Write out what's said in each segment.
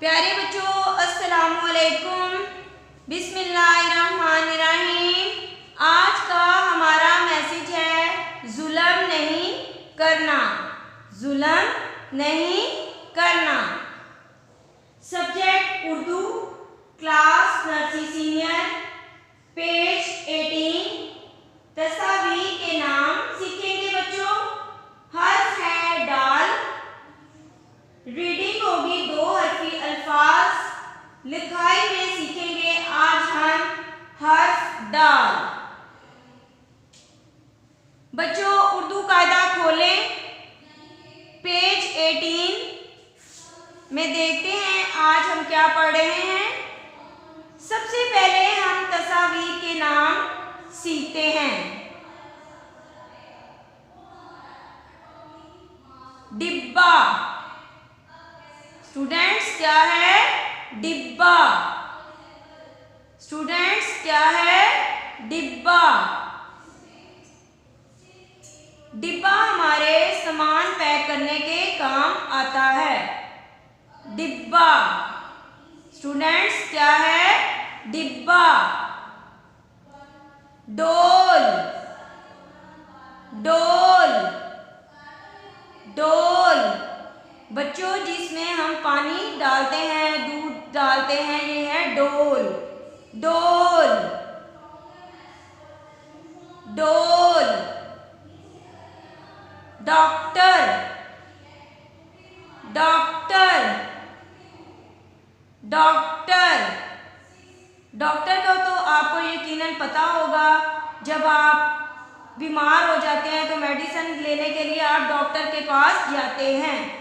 प्यारे बच्चों, अस्सलामुअलैकुम, बिस्मिल्लाहिर्रहमानिर्रहीम। आज का हमारा मैसेज है जुल्म नहीं करना, जुल्म नहीं करना। Subject Urdu, class nursery senior, page 18। तस्वीर के नाम सीखेंगे बच्चों। हर्फ है दाल। रीडिंग होगी 2 हरफी अल्फाज। लिखाई में सीखेंगे आज हम हर्फ दाल। बच्चों उर्दू कायदा खोलें, पेज 18 में देखते हैं आज हम क्या पढ़ रहे हैं। सबसे पहले हम तस्वीर के नाम सीखते हैं। डिब्बा, स्टूडेंट्स क्या है? डिब्बा। स्टूडेंट्स क्या है? डिब्बा। डिब्बा हमारे सामान पैक करने के काम आता है। डिब्बा। स्टूडेंट्स क्या है? डिब्बा। डोल, डोल, डोल। बच्चों जिसमें हम पानी डालते हैं, दूध डालते हैं, ये है डोल। डोल, डोल। Doctor, doctor, doctor. डॉक्टर का तो आपको यकीनन पता होगा, जब आप बीमार हो जाते हैं तो मेडिसिन लेने के लिए आप डॉक्टर के पास जाते हैं।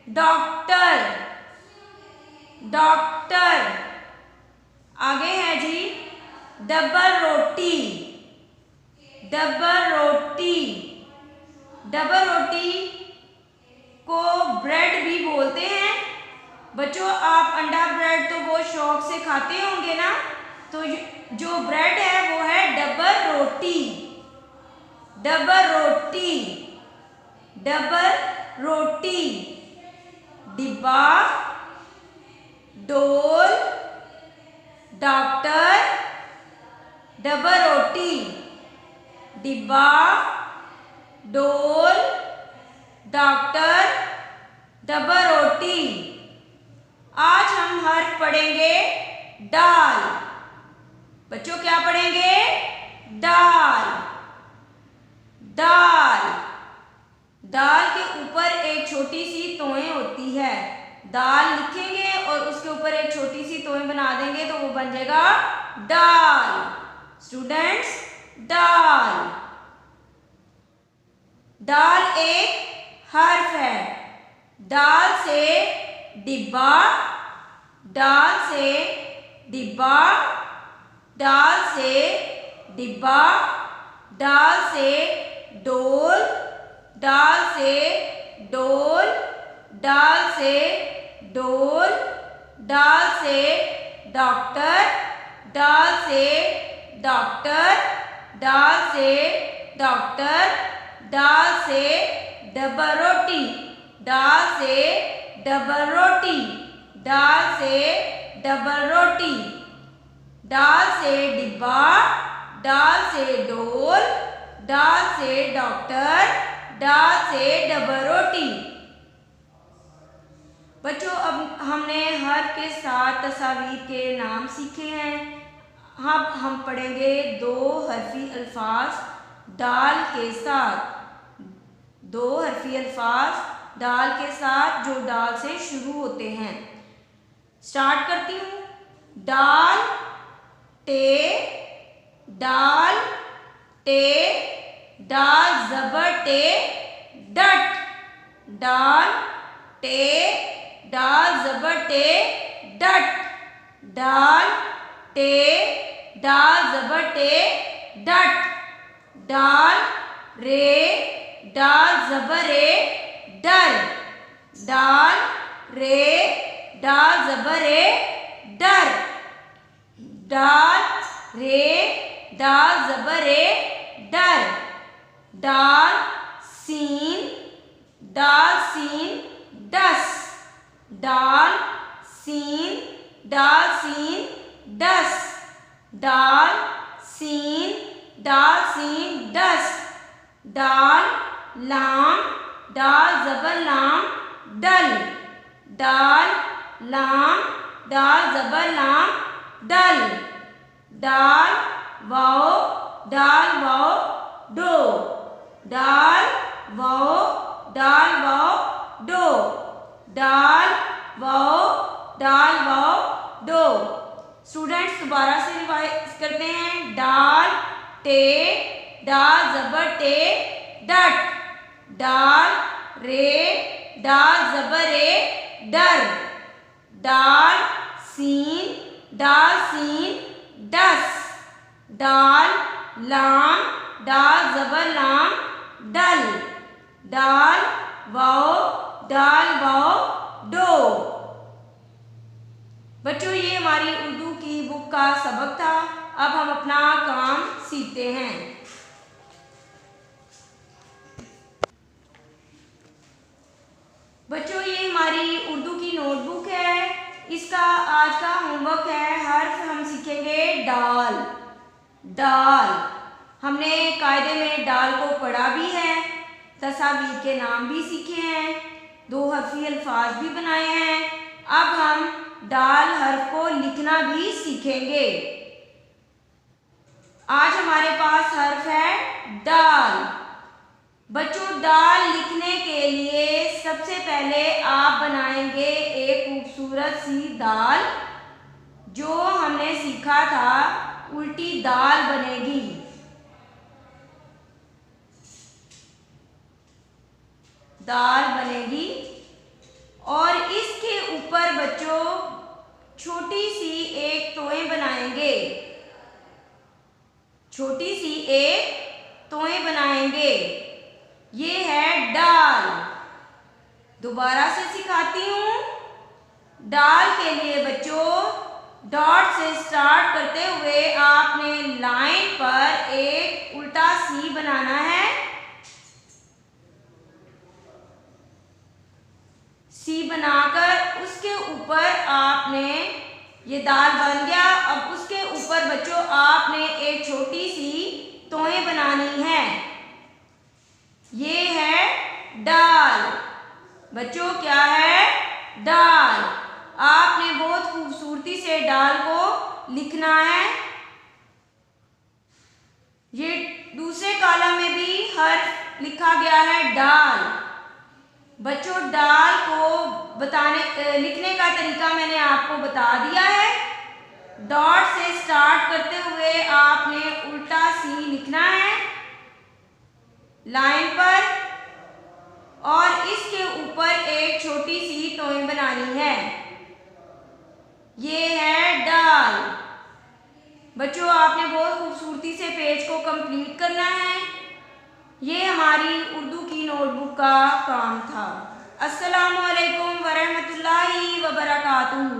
Doctor, doctor. आगे है जी डबल रोटी, डबल रोटी। डबल रोटी को ब्रेड भी बोलते हैं। बच्चों आप अंडा ब्रेड तो बहुत शौक से खाते होंगे ना, तो जो ब्रेड है वो है डबल रोटी। डबल रोटी, डबल रोटी। डिब्बा, डोल, डॉक्टर, डबल रोटी। डिब्बा, डोल, डॉक्टर, डबल रोटी। आज हम हर्फ पढ़ेंगे दाल। बच्चों क्या पढ़ेंगे? दाल, दाल। दाल के ऊपर एक छोटी सी तोय होती है। दाल लिखेंगे और उसके ऊपर एक छोटी सी तोय बना देंगे तो वो बन जाएगा दाल। स्टूडेंट्स दाल। दाल एक हर्फ है। दाल से डिब्बा, दाल से डिब्बा, दाल से डिब्बा, दाल से डोल, दाल से डोल, दाल से डोल, दाल से डॉक्टर, दाल से डॉक्टर, दाल से डॉक्टर, दाल से डबल रोटी, दाल से डबल रोटी, दाल से डबल रोटी। दाल से डिब्बा, दाल से डोल, दाल से डॉक्टर, दाल से डबल रोटी। बच्चों अब हमने हर के साथ तस्वीर के नाम सीखे हैं। अब हम पढ़ेंगे 2 हरफी अल्फाज दाल के साथ। 2 हरफी अल्फाज दाल के साथ जो दाल से शुरू होते हैं। स्टार्ट करती हूँ। दाल, टे, दाल, टे, दाल ज़बर टे, डट। दाल, टे, दाल ज़बर टे, डट। दाल, टे, दाल ज़बर टे, डट। दाल, रे, दाल ज़बर रे, डर। दाल, रे, दाल ज़बर रे, डर। दाल, रे, दाल ज़बर रे, डर। दाल, सीन, दाल सीन, दस। दाल, सीन दाल सीन दस, दाल सीन दाल सीन दस, दाल लाम दाल ज़बर लाम डल, दाल लाम दाल ज़बर लाम डल, दाल वाओ डो, दाल वाओ डो, दाल वाओ डो। स्टूडेंट्स दोबारा से रिवाइज करते हैं। डाल टे दाल ज़बर टे डट, दाल रे दाल ज़बर रे डर, दाल सीन दस, दाल लाम दाल ज़बर लाम डल, दाल वाओ डो। बच्चों ये हमारी उर्दू की बुक का सबक था। अब हम अपना काम सीखते हैं। बच्चों ये हमारी उर्दू की नोटबुक है। इसका आज का होमवर्क है, हर्फ हम सीखेंगे डाल। दाल हमने कायदे में डाल को पढ़ा भी है, तस्वीर के नाम भी सीखे हैं, दो हर्फी अल्फाज भी बनाए हैं। अब हम डाल हर्फ को लिखना भी सीखेंगे। आज हमारे पास हर्फ है दाल। बच्चों दाल लिखने के लिए सबसे पहले आप बनाएंगे एक खूबसूरत सी दाल। जो हमने सीखा था उल्टी दाल बनेगी। दाल बनेगी और इसके ऊपर बच्चों छोटी सी एक तोएं बनाएंगे। छोटी सी एक तोएं बनाएंगे। ये है डाल। दोबारा से सिखाती हूँ। डाल के लिए बच्चों डॉट से स्टार्ट करते हुए आपने लाइन पर एक उल्टा सी बनाना है। सी बनाकर उसके ऊपर आपने, ये दाल बन गया। अब उसके ऊपर बच्चों आपने एक छोटी सी तोएं बनानी है। ये है डाल। बच्चों क्या है? डाल। आपने बहुत खूबसूरती से डाल को लिखना है। ये दूसरे कॉलम में भी हर्फ लिखा गया है डाल। बच्चों डाल को लिखने का तरीका मैंने आपको बता दिया है। डॉट से स्टार्ट करते हुए आपने उल्टा सी लिखना है लाइन पर और इसके ऊपर एक छोटी सी तोएं बनानी है। ये है डाल। बच्चों आपने बहुत खूबसूरती से पेज को कंप्लीट करना है। ये हमारी उर्दू की नोटबुक का काम था। अस्सलामु अलैकुम वरहमतुल्लाहि वबरकातुहू।